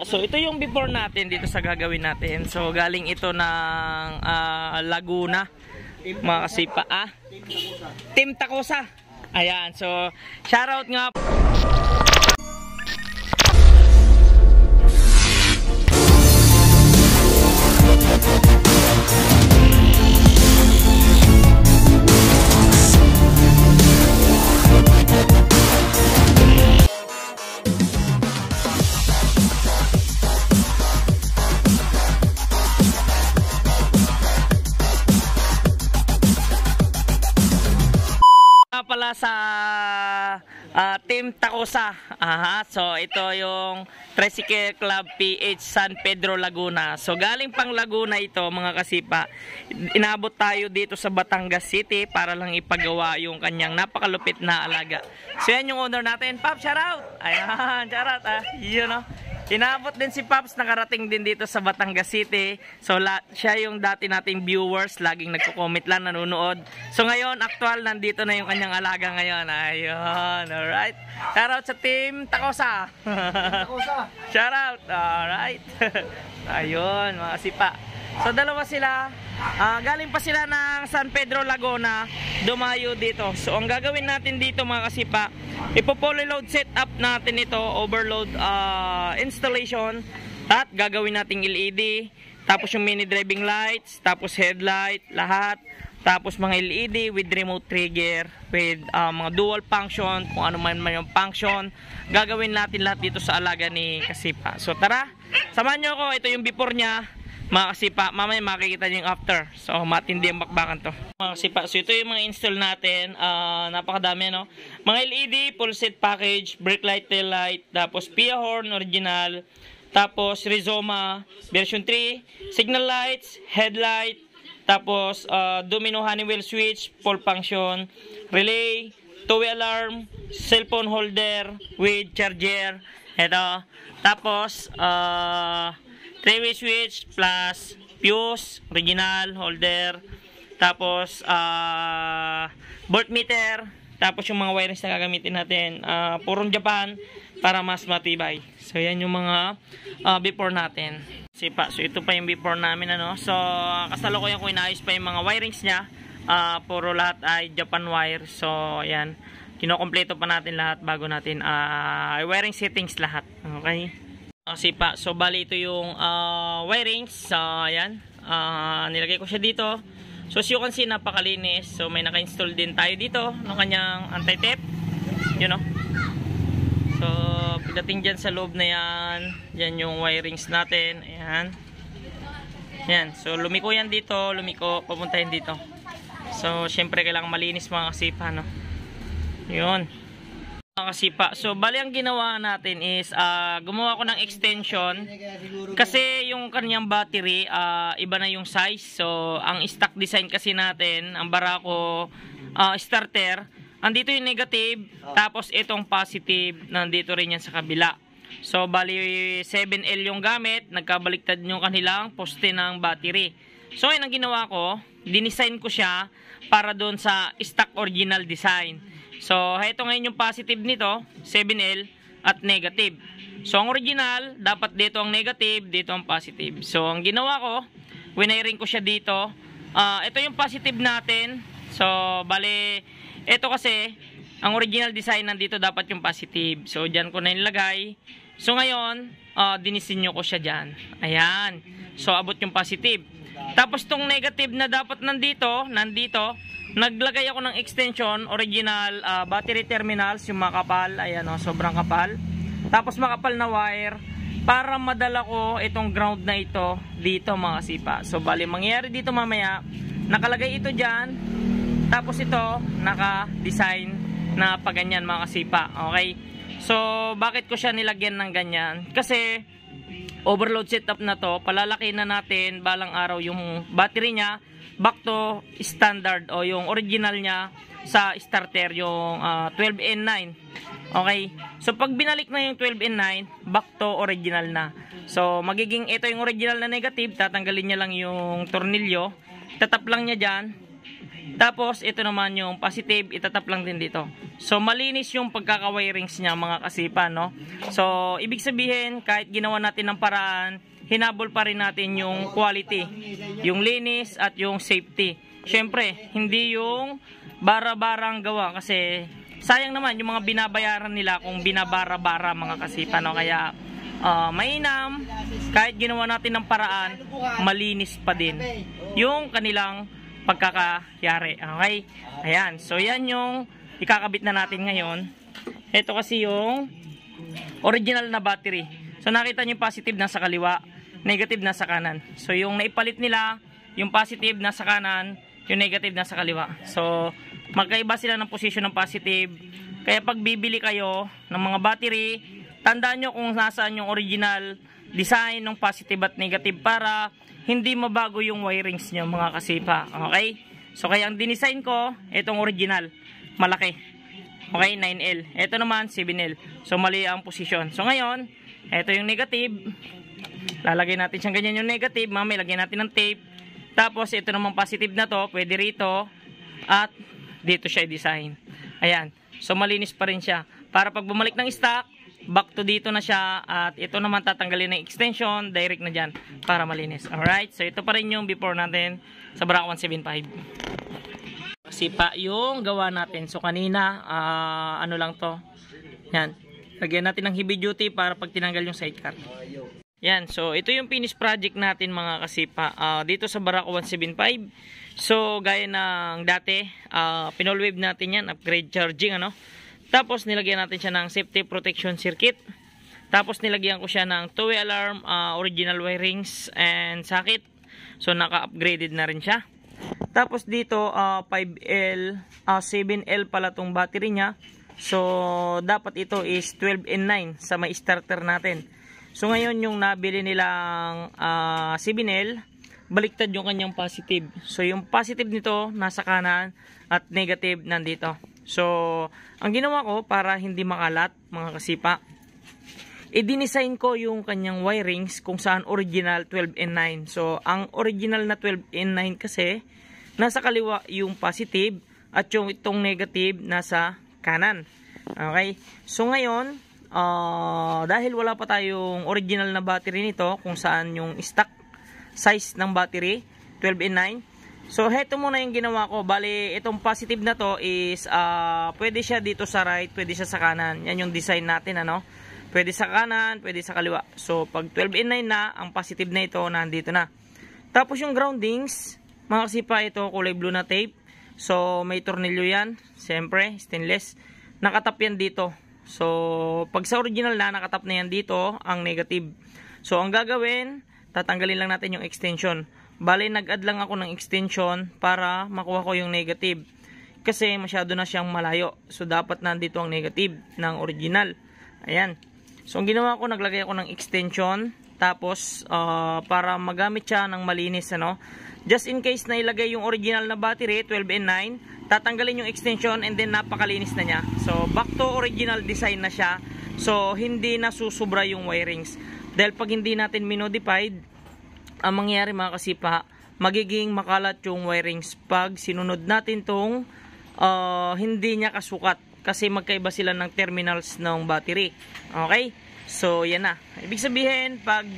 So ito yung before natin dito sa gagawin natin. So galing ito ng Laguna, mga kasipa. Team Takosa. Ayan, so shoutout nga. Pala sa Team Takosa. So ito yung Tricycle Club PH San Pedro Laguna. So galing pang Laguna ito, mga kasipa. Inabot tayo dito sa Batangas City para lang ipagawa yung kanyang napakalupit na alaga. So yan yung owner natin, Pops, shout out. Ayan, shout out. You know, inabot din si Pops, nakarating din dito sa Batangas City. So siya yung dati nating viewers, laging nagko-comment lang, nanonood. So ngayon, actual, nandito na yung kanyang alaga ngayon. Ayun, alright. Shout out sa Team Takosa. Shout out, alright. Ayun, mga sipa. So dalawa sila, galing pa sila ng San Pedro Laguna, dumayo dito. So ang gagawin natin dito, mga kasipa, ipo-polyload setup natin ito, overload installation, at gagawin nating LED, tapos yung mini driving lights, tapos headlight, lahat, tapos mga LED with remote trigger, with mga dual function, kung ano man yung function, gagawin natin lahat dito sa alaga ni kasipa. So tara, samahan nyo ako. Ito yung before nya, mga kasipa. Mamaya makikita nyo yung after. So matindi ang bakbakan to, mga kasipa. So ito yung mga install natin, napakadami, no? Mga LED, full set package, brake light, tail light, tapos Pia horn original, tapos Rizoma version 3, signal lights, headlight, tapos domino Honeywell switch, full function, relay, two-way alarm, cellphone holder with charger. Ito. Tapos three-way switch plus fuse, original holder. Tapos voltmeter. Tapos yung mga wirings na gagamitin natin, purong Japan para mas matibay. So yan yung mga before natin. Sipa. So ito pa yung before namin, ano. So kasalukuyan ko inaayos pa yung mga wirings niya. Puro lahat ay Japan wire. So yan, kinokompleto pa natin lahat bago natin wiring settings lahat. Okay. Sipa. So bali ito yung wirings. So yan, nilagay ko siya dito. So as you can see, napakalinis. So may naka-install din tayo dito ng kanyang anti-theft, you know. So pagdating dyan sa loob na yan, yan yung wirings natin. Ayan. Yan. So lumiko yan dito, lumiko, pupuntahin dito. So syempre kailangan malinis, mga kasipa, no. Yun, mga kasipa. So bali ang ginawa natin is gumawa ko ng extension kasi yung kanyang battery iba na yung size. So ang stock design kasi natin, ang Barako starter, andito yung negative, tapos itong positive nandito rin yan sa kabila. So bali 7L yung gamit, nagkabaliktad yung kanilang poste ng battery. So yun ang ginawa ko, dinesign ko siya para doon sa stock original design. So ito ngayon yung positive nito, 7L at negative. So ang original, dapat dito ang negative, dito ang positive. So ang ginawa ko, winiring ko siya dito. Ito yung positive natin. So bali, ito kasi ang original design, nandito dapat yung positive. So dyan ko na nilagay. So ngayon, dinisenyo ko siya dyan. Ayan. So abot yung positive. Tapos tong negative na dapat nandito, naglagay ako ng extension, original battery terminals, yung makapal. Ayan, sobrang kapal. Tapos makapal na wire para madala ko itong ground na ito dito, mga kasipa. So bali mangyayari dito mamaya, nakalagay ito dyan, tapos ito naka-design na paganyan, mga kasipa. Okay. So bakit ko siya nilagyan ng ganyan? Kasi overload setup na to, palalaki na natin balang araw yung battery niya back to standard o yung original niya sa starter, yung 12N9. Okay. So pag binalik na yung 12N9, back to original na. So magiging ito yung original na negative, tatanggalin niya lang yung tornilyo, tatap lang niya dyan, Tapos, ito naman yung positive, itatap lang din dito. So, malinis yung pagkaka-wirings niya mga kasipa, no? So, ibig sabihin, kahit ginawa natin ng paraan, hinabol pa rin natin yung quality, yung linis at yung safety. Syempre, hindi yung bara-barang gawa kasi sayang naman yung mga binabayaran nila kung binabara-bara mga kasipa, no? Kaya, mainam, kahit ginawa natin ng paraan, malinis pa din yung kanilang pagkakayari. Okay? Ayan. So, yan yung ikakabit na natin ngayon. Ito kasi yung original na battery. So, nakita nyo yung positive nasa kaliwa, negative nasa kanan. So, yung naipalit nila, yung positive nasa kanan, yung negative nasa kaliwa. So, magkaiba sila ng posisyon ng positive. Kaya pag bibili kayo ng mga battery, tandaan nyo kung nasaan yung original design ng positive at negative para hindi mabago yung wirings nyo mga kasipa. Okay? So kaya ang dinesign ko, itong original, malaki. Okay, 9L. Ito naman, 7L. So mali ang posisyon. So ngayon, ito yung negative. Lalagay natin siyang ganyan yung negative. Mamaya lagyan natin ng tape. Tapos ito naman positive na to, pwede rito. At dito siya i-design. Ayan. So malinis pa rin siya. Para pag bumalik ng stock, back to dito na siya at ito naman tatanggalin ng extension direct na dyan para malinis. Alright, so ito pa rin yung before natin sa Baraka 175. Kasi pa yung gawa natin. So kanina ano lang to, yan, lagyan natin ng heavy duty para pag tinanggal yung sidecar. Yan, so ito yung finish project natin mga kasipa dito sa Baraka 175. So gaya ng dati, pinolwave natin yan, upgrade charging ano. Tapos nilagyan natin siya ng safety protection circuit. Tapos nilagyan ko siya ng two-way alarm, original wirings and socket. So naka-upgraded na rin siya. Tapos dito 5L, 7L pala tong battery niya. So dapat ito is 12 and 9 sa may starter natin. So ngayon yung nabili nilang 7L, baliktad yung kanyang positive. So yung positive nito nasa kanan at negative nandito. So, ang ginawa ko para hindi makalat mga kasipa, i-design ko yung kanyang wirings kung saan original 12 and 9. So, ang original na 12 and 9 kasi nasa kaliwa yung positive at yung itong negative nasa kanan. Okay? So, ngayon, dahil wala pa tayong original na battery nito kung saan yung stock size ng battery 12 and 9. So, heto muna yung ginawa ko. Bali, itong positive na to is, pwede siya dito sa right, pwede siya sa kanan. Yan yung design natin, ano? Pwede sa kanan, pwede sa kaliwa. So, pag 12 and 9 na, ang positive na ito, nandito na. Tapos yung groundings, mga kasipa, ito, kulay blue na tape. So, may tornilyo yan. Siyempre, stainless. Nakatap yan dito. So, pag sa original na, nakatap na yan dito, ang negative. So, ang gagawin, tatanggalin lang natin yung extension. Bale, nag-add lang ako ng extension para makuha ko yung negative. Kasi masyado na siyang malayo. So, dapat nandito ang negative ng original. Ayan. So, ang ginawa ko, naglagay ako ng extension. Tapos, para magamit siya ng malinis, ano. Just in case na ilagay yung original na battery, 12 and 9, tatanggalin yung extension and then napakalinis na niya. So, back to original design na siya. So, hindi na susubra yung wirings. Dahil pag hindi natin minodified, ang mangyayari mga kasipa, magiging makalat yung wirings pag sinunod natin tong hindi niya kasukat kasi magkaiba sila ng terminals ng battery. Okay? So, yan na. Ibig sabihin, pag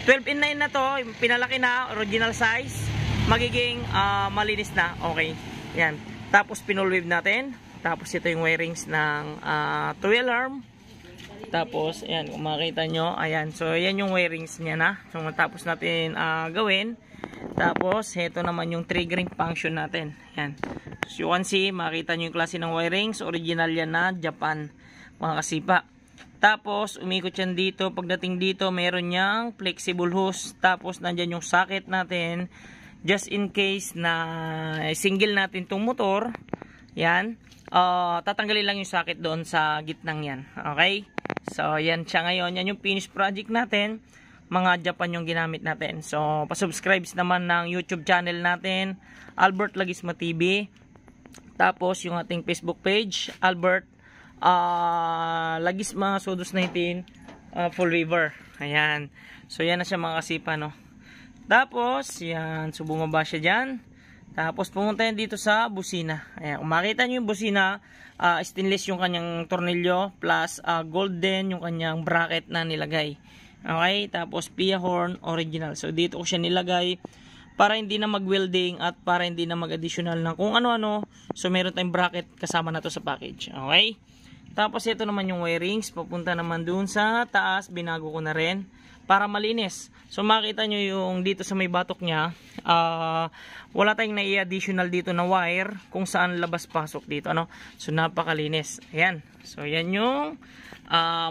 12 and 9 na to, pinalaki na, original size, magiging malinis na. Okay? Yan. Tapos, pinolwave natin. Tapos, ito yung wirings ng two-way alarm. Tapos, ayan, kung makikita nyo, ayan, so, ayan yung wirings niya na. So, matapos natin gawin. Tapos, ito naman yung triggering function natin. Ayan. So, you can see, makikita nyo yung klase ng wirings. Original yan na Japan, mga kasipa. Tapos, umikot yan dito. Pagdating dito, meron niyang flexible hose. Tapos, nandyan yung socket natin. Just in case na single natin tong motor, yan, tatanggalin lang yung socket doon sa gitnang yan. Okay? So, yan siya ngayon. Yan yung finished project natin. Mga Japan yung ginamit natin. So, pasubscribe naman ng YouTube channel natin, Albert Lagisma TV. Tapos, yung ating Facebook page, Albert Lagisma Sudos 19 Full River. Ayan. So, yan na siya mga kasipa, no? Tapos, yan. So, bumaba siya dyan. Tapos pumunta yan dito sa busina. Ayan, kung makita nyo yung busina, stainless yung kanyang tornilyo plus golden yung kanyang bracket na nilagay. Okay, tapos Pia horn original. So dito ko siya nilagay para hindi na mag-welding at para hindi na mag-additional ng kung ano-ano. So meron tayong bracket kasama na to sa package. Okay? Tapos ito naman yung wirings, papunta naman dun sa taas, binago ko na rin para malinis. So makita nyo yung dito sa may batok nya, wala tayong nai-additional dito na wire kung saan labas-pasok dito, ano. So napakalinis. Ayan. So yan yung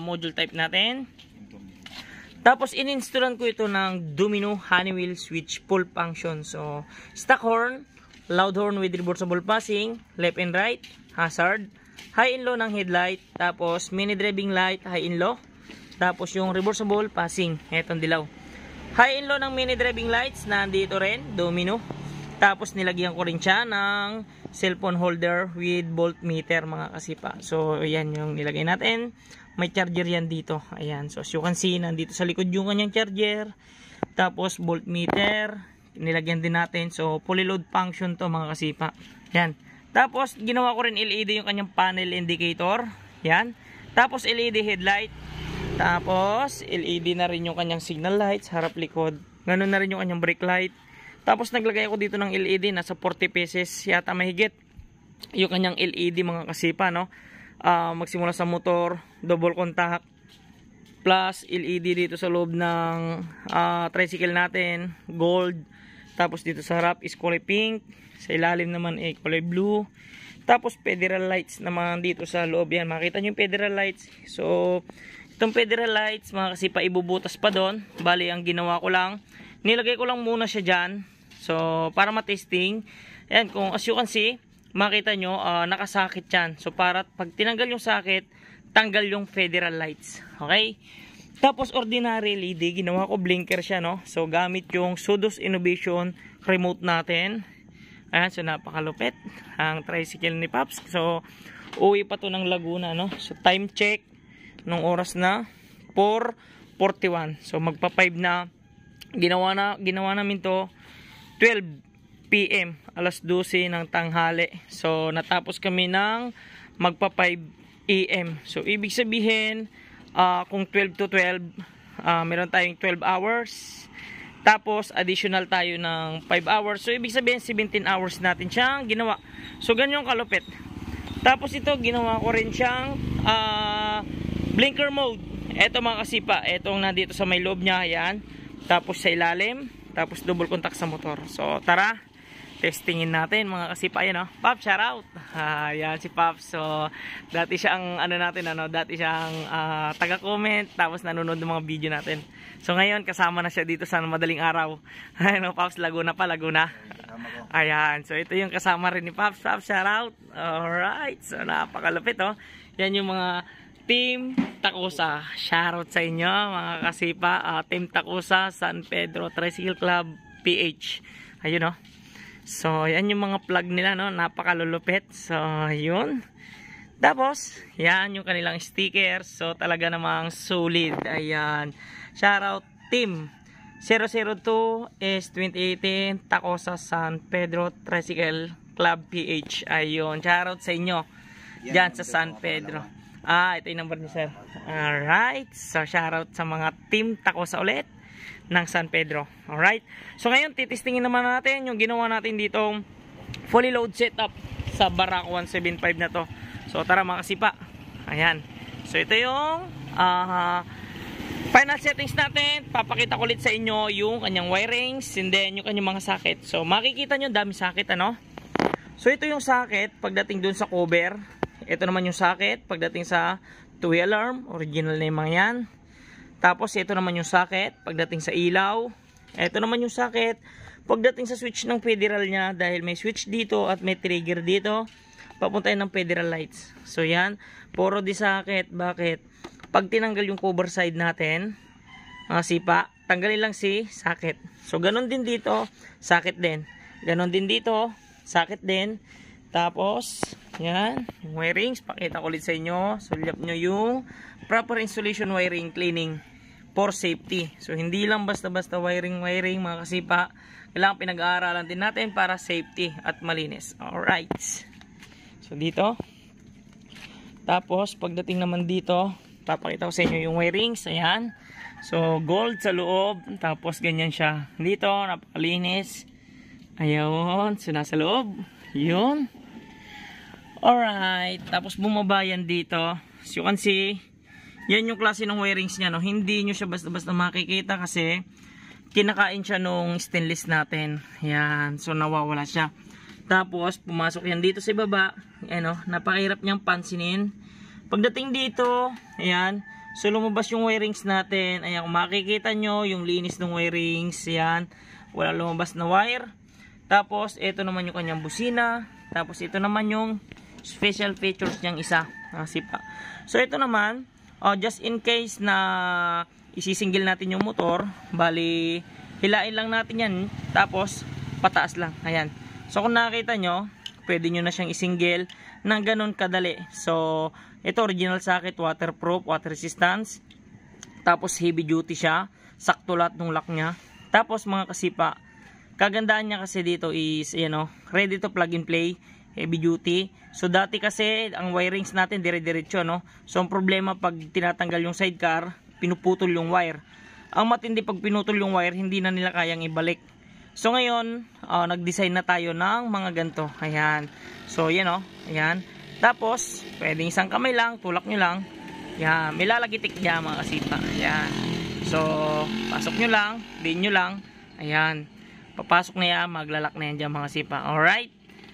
module type natin. Tapos in-installan ko ito ng Domino Honeywell switch full function. So stock horn, loud horn with reversible passing, left and right, hazard, high and low ng headlight, tapos mini driving light, high and low, tapos yung reversible passing, etong dilaw. High and low ng mini driving lights, nandito rin, Domino. Tapos nilagyan ko rin siya ng cellphone holder with voltmeter mga kasipa. So ayan yung nilagay natin. May charger yan dito. Ayan, so as you can see, nandito sa likod yung kanyang charger. Tapos voltmeter, nilagyan din natin. So fully load function to mga kasipa. Yan. Tapos ginawa ko rin LED yung kanyang panel indicator. Yan. Tapos LED headlight. Tapos LED na rin yung kanyang signal lights, harap likod. Ganun na rin yung kanyang brake light. Tapos naglagay ako dito ng LED, nasa 40 pieces yata mahigit. Yung kanyang LED mga kasipa, no. Magsimula sa motor, double contact, plus LED dito sa loob ng tricycle natin, gold. Tapos dito sa harap is kulay pink, sa ilalim naman ay kulay blue. Tapos federal lights naman dito sa loob. Yan, makita nyo yung federal lights. So itong federal lights mga kasipa, ibubutas pa doon. Bali ang ginawa ko lang, nilagay ko lang muna siya dyan. So para matesting. Ayan, kung as you can see, makita nyo, nakasakit yan. So para pag tinanggal yung sakit, tanggal yung federal lights. Okay? Tapos ordinary LED, ginawa ko blinker siya, no? So gamit yung Sudos Innovation remote natin. Ayan, so napakalupit ang tricycle ni Pops. So uwi pa to ng Laguna, no? So time check nung oras na 4:41. So magpa 5 na. Ginawa namin to 12 PM, alas 12 ng tanghali. So natapos kami ng magpa 5 AM. So ibig sabihin, kung 12 to 12, meron tayong 12 hours. Tapos additional tayo ng 5 hours. So ibig sabihin 17 hours natin siyang ginawa. So ganyan kalupit. Tapos ito ginawa ko rin siyang blinker mode. Ito mga kasipa, etong nandito sa may loob niya, yan. Tapos sa ilalim, tapos double contact sa motor. So tara, testingin natin mga kasipa. Yan, oh. Pop, shout out. Yan si Pop. So dati siyang dati siyang taga-comment, tapos nanonood ng mga video natin. So ngayon kasama na siya dito sa madaling araw. Ano, Pops, Laguna pa, Laguna. Ayan, so ito yung kasama rin ni Pops. Pops, shout out. Alright, so napakalupit, oh. Yan yung mga Team Takusa. Shoutout sa inyo mga kasipa. Team Takusa, San Pedro Tricycle Club PH. Ayun, no. So yan yung mga plug nila, no. Napakalulupit. So yun. Tapos yan yung kanilang stickers. So talaga namang solid. Ayan. Shoutout Team 002 is 2018 Takusa San Pedro Tricycle Club PH. Ayun. Shoutout sa inyo dyan sa San Pedro. Ito yung number ni sir. Alright. So, shoutout sa mga Team Takusa ulit ng San Pedro. Alright. So, ngayon, titistingin naman natin yung ginawa natin ditong fully load setup sa Barako 175 na to. So, tara mga kasipa. Ayan. So, ito yung final settings natin. Papakita ko ulit sa inyo yung kanyang wirings and then yung kanyang mga socket. So, makikita nyo, dami socket, ano? So, ito yung socket pagdating dun sa cover. Ito naman yung socket pagdating sa two-way alarm, original na yung mga yan. Tapos ito naman yung socket pagdating sa ilaw. Ito naman yung socket pagdating sa switch ng federal niya, dahil may switch dito at may trigger dito, papunta ng federal lights. So yan, puro di socket. Bakit? Pag tinanggal yung cover side natin, sipa, tanggalin lang si socket. So ganon din dito, socket din. Ganon din dito, socket din. Tapos, yan, yung wirings, pakita ko ulit sa inyo. Sulyap nyo yung proper installation wiring cleaning for safety. So hindi lang basta-basta wiring mga kasipa. Kailangan pinag-aaralan din natin para safety at malinis. Alright. So dito. Tapos pagdating naman dito, papakita ko sa inyo yung wirings. Ayan. So gold sa loob. Tapos ganyan siya. Dito, napakalinis. Ayun. So nasa loob. Yun. Alright. Tapos bumaba yan dito. As you can see, yan yung klase ng wirings niya, no? Hindi nyo siya basta-basta makikita kasi kinakain siya nung stainless natin. Yan. So, nawawala siya. Tapos, pumasok yan dito sa baba. Ayan, no? Napakahirap niyang pansinin. Pagdating dito, ayan. So, lumabas yung wirings natin. Ayan, kung makikita nyo, yung linis ng wirings. Ayan. Wala lumabas na wire. Tapos, ito naman yung kanyang busina. Tapos, ito naman yung special features niyang isa. Sipa. So, ito naman, just in case na isisingil natin yung motor, bali hilain lang natin yan, tapos pataas lang. Ayan. So kung nakita nyo, pwede nyo na siyang isingil ng ganun kadali. So ito original socket, waterproof, water resistance, tapos heavy duty siya, sakto lahat ng lock nya. Tapos mga kasipa, kagandaan niya kasi dito is ready to plug and play, heavy duty. So dati kasi ang wirings natin dire-diretso, no? So ang problema pag tinatanggal yung sidecar, pinuputol yung wire. Ang matindi pag pinutol yung wire, hindi na nila kayang ibalik. So ngayon, nag-design na tayo ng mga ganto. Ayan. So yan, ayan. Tapos pwedeng isang kamay lang, tulak nyo lang. Yan, may lalagitik niya mga kasipa. Ayan. So pasok nyo lang, din nyo lang. Ayan. Papasok na yan, maglalak na yan dyan mga kasipa. Alright.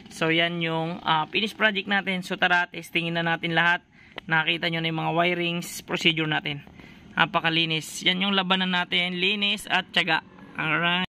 So yan yung finish project natin. So tara, testingin na natin lahat. Nakita nyo na yung mga wirings procedure natin. Napakalinis. Yan yung labanan natin, linis at tiyaga. Alright.